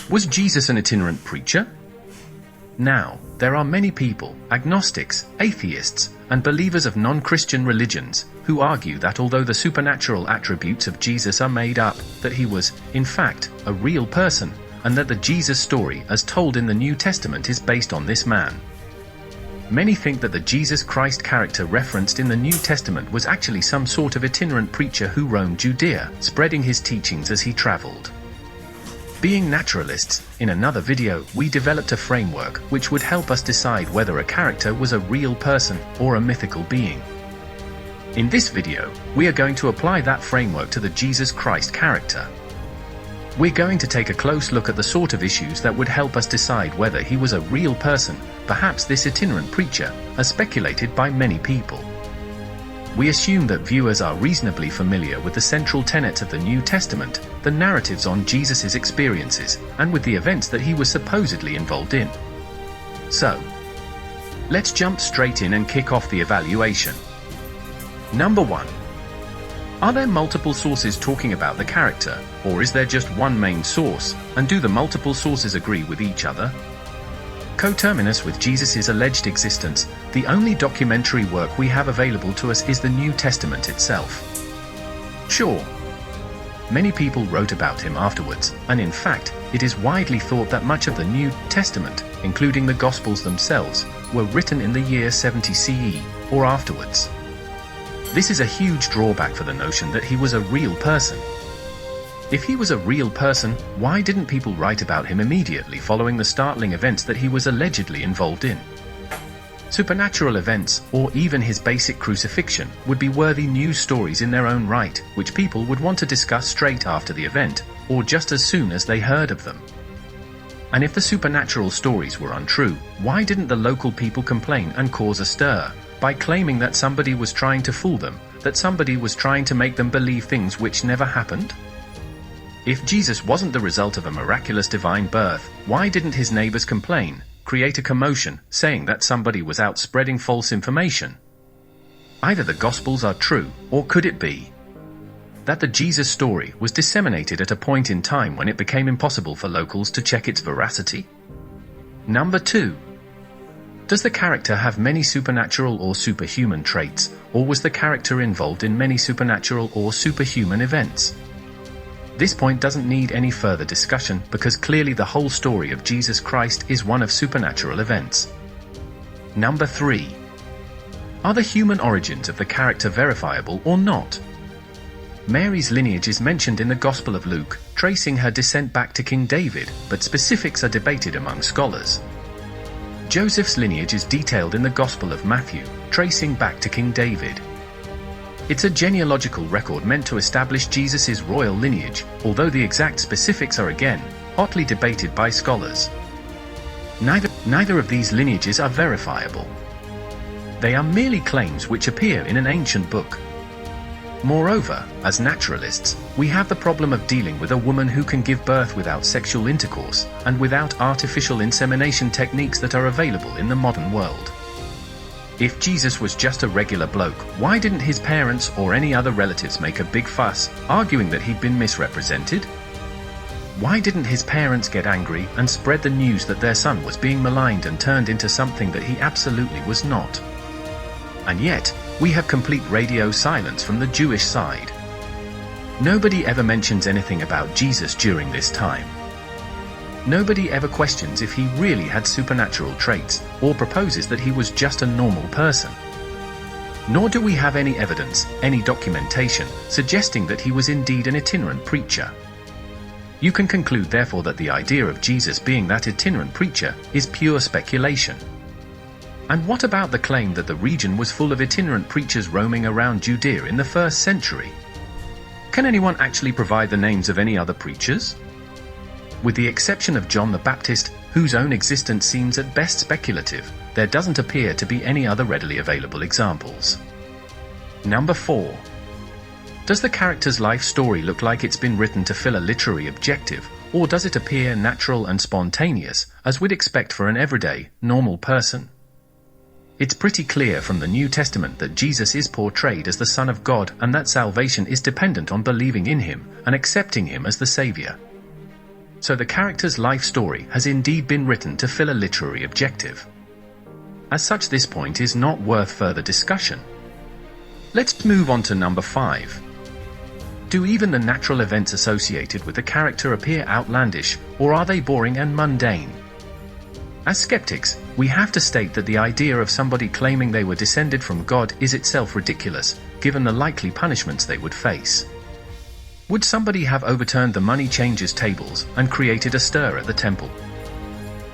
Was Jesus an itinerant preacher? Now, there are many people, agnostics, atheists, and believers of non-Christian religions, who argue that although the supernatural attributes of Jesus are made up, that he was, in fact, a real person, and that the Jesus story as told in the New Testament is based on this man. Many think that the Jesus Christ character referenced in the New Testament was actually some sort of itinerant preacher who roamed Judea, spreading his teachings as he traveled. Being naturalists, in another video, we developed a framework which would help us decide whether a character was a real person or a mythical being. In this video, we are going to apply that framework to the Jesus Christ character. We're going to take a close look at the sort of issues that would help us decide whether he was a real person, perhaps this itinerant preacher, as speculated by many people. We assume that viewers are reasonably familiar with the central tenets of the New Testament, the narratives on Jesus' experiences, and with the events that he was supposedly involved in. So, let's jump straight in and kick off the evaluation. Number 1. Are there multiple sources talking about the character, or is there just one main source, and do the multiple sources agree with each other? Coterminous with Jesus' alleged existence, the only documentary work we have available to us is the New Testament itself. Sure, many people wrote about him afterwards, and in fact, it is widely thought that much of the New Testament, including the Gospels themselves, were written in the year 70 CE, or afterwards. This is a huge drawback for the notion that he was a real person. If he was a real person, why didn't people write about him immediately following the startling events that he was allegedly involved in? Supernatural events, or even his basic crucifixion, would be worthy news stories in their own right, which people would want to discuss straight after the event, or just as soon as they heard of them. And if the supernatural stories were untrue, why didn't the local people complain and cause a stir, by claiming that somebody was trying to fool them, that somebody was trying to make them believe things which never happened? If Jesus wasn't the result of a miraculous divine birth, why didn't his neighbors complain, create a commotion, saying that somebody was out spreading false information? Either the Gospels are true, or could it be that the Jesus story was disseminated at a point in time when it became impossible for locals to check its veracity? Number 2. Does the character have many supernatural or superhuman traits, or was the character involved in many supernatural or superhuman events? This point doesn't need any further discussion because clearly the whole story of Jesus Christ is one of supernatural events. Number 3. Are the human origins of the character verifiable or not? Mary's lineage is mentioned in the Gospel of Luke, tracing her descent back to King David, but specifics are debated among scholars. Joseph's lineage is detailed in the Gospel of Matthew, tracing back to King David. It's a genealogical record meant to establish Jesus' royal lineage, although the exact specifics are again hotly debated by scholars. Neither of these lineages are verifiable. They are merely claims which appear in an ancient book. Moreover, as naturalists, we have the problem of dealing with a woman who can give birth without sexual intercourse, and without artificial insemination techniques that are available in the modern world. If Jesus was just a regular bloke, why didn't his parents or any other relatives make a big fuss, arguing that he'd been misrepresented? Why didn't his parents get angry and spread the news that their son was being maligned and turned into something that he absolutely was not? And yet, we have complete radio silence from the Jewish side. Nobody ever mentions anything about Jesus during this time. Nobody ever questions if he really had supernatural traits, or proposes that he was just a normal person. Nor do we have any evidence, any documentation, suggesting that he was indeed an itinerant preacher. You can conclude therefore that the idea of Jesus being that itinerant preacher is pure speculation. And what about the claim that the region was full of itinerant preachers roaming around Judea in the 1st century? Can anyone actually provide the names of any other preachers? With the exception of John the Baptist, whose own existence seems at best speculative, there doesn't appear to be any other readily available examples. Number 4. Does the character's life story look like it's been written to fill a literary objective, or does it appear natural and spontaneous, as we'd expect for an everyday, normal person? It's pretty clear from the New Testament that Jesus is portrayed as the Son of God and that salvation is dependent on believing in him and accepting him as the Savior. So the character's life story has indeed been written to fill a literary objective. As such, this point is not worth further discussion. Let's move on to number 5. Do even the natural events associated with the character appear outlandish, or are they boring and mundane? As skeptics, we have to state that the idea of somebody claiming they were descended from God is itself ridiculous, given the likely punishments they would face. Would somebody have overturned the money changers' tables and created a stir at the temple?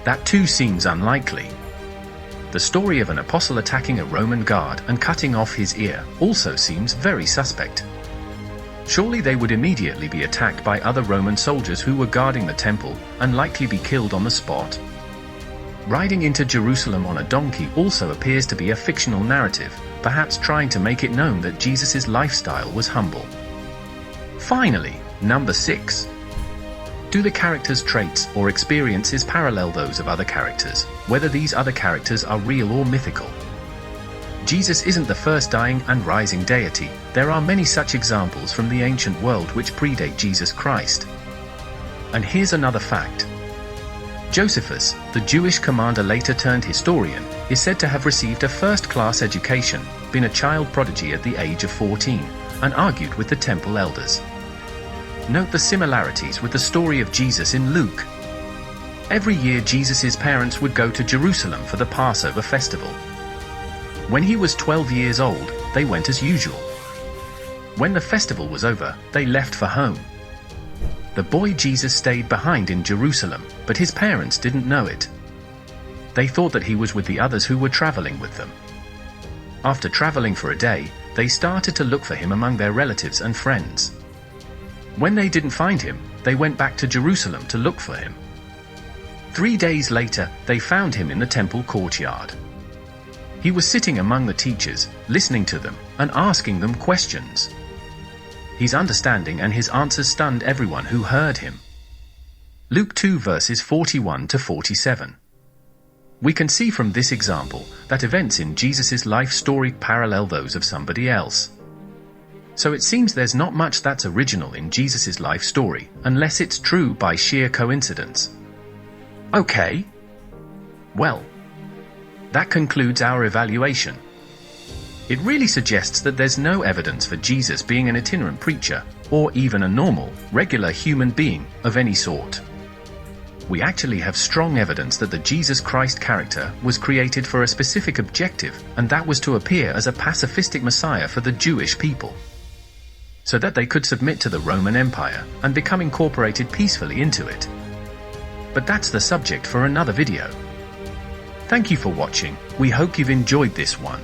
That too seems unlikely. The story of an apostle attacking a Roman guard and cutting off his ear also seems very suspect. Surely they would immediately be attacked by other Roman soldiers who were guarding the temple and likely be killed on the spot. Riding into Jerusalem on a donkey also appears to be a fictional narrative, perhaps trying to make it known that Jesus' lifestyle was humble. Finally, number 6. Do the characters' traits or experiences parallel those of other characters, whether these other characters are real or mythical? Jesus isn't the first dying and rising deity. There are many such examples from the ancient world which predate Jesus Christ. And here's another fact. Josephus, the Jewish commander later turned historian, is said to have received a first-class education, been a child prodigy at the age of 14, and argued with the temple elders. Note the similarities with the story of Jesus in Luke. Every year Jesus' parents would go to Jerusalem for the Passover festival. When he was 12 years old, they went as usual. When the festival was over, they left for home. The boy Jesus stayed behind in Jerusalem, but his parents didn't know it. They thought that he was with the others who were traveling with them. After traveling for a day, they started to look for him among their relatives and friends. When they didn't find him, they went back to Jerusalem to look for him. 3 days later, they found him in the temple courtyard. He was sitting among the teachers, listening to them, and asking them questions. His understanding and his answers stunned everyone who heard him. Luke 2 verses 41 to 47. We can see from this example that events in Jesus' life story parallel those of somebody else. So it seems there's not much that's original in Jesus' life story, unless it's true by sheer coincidence. Okay. Well, that concludes our evaluation. It really suggests that there's no evidence for Jesus being an itinerant preacher, or even a normal, regular human being of any sort. We actually have strong evidence that the Jesus Christ character was created for a specific objective, and that was to appear as a pacifistic Messiah for the Jewish people, so that they could submit to the Roman Empire and become incorporated peacefully into it. But that's the subject for another video. Thank you for watching. We hope you've enjoyed this one.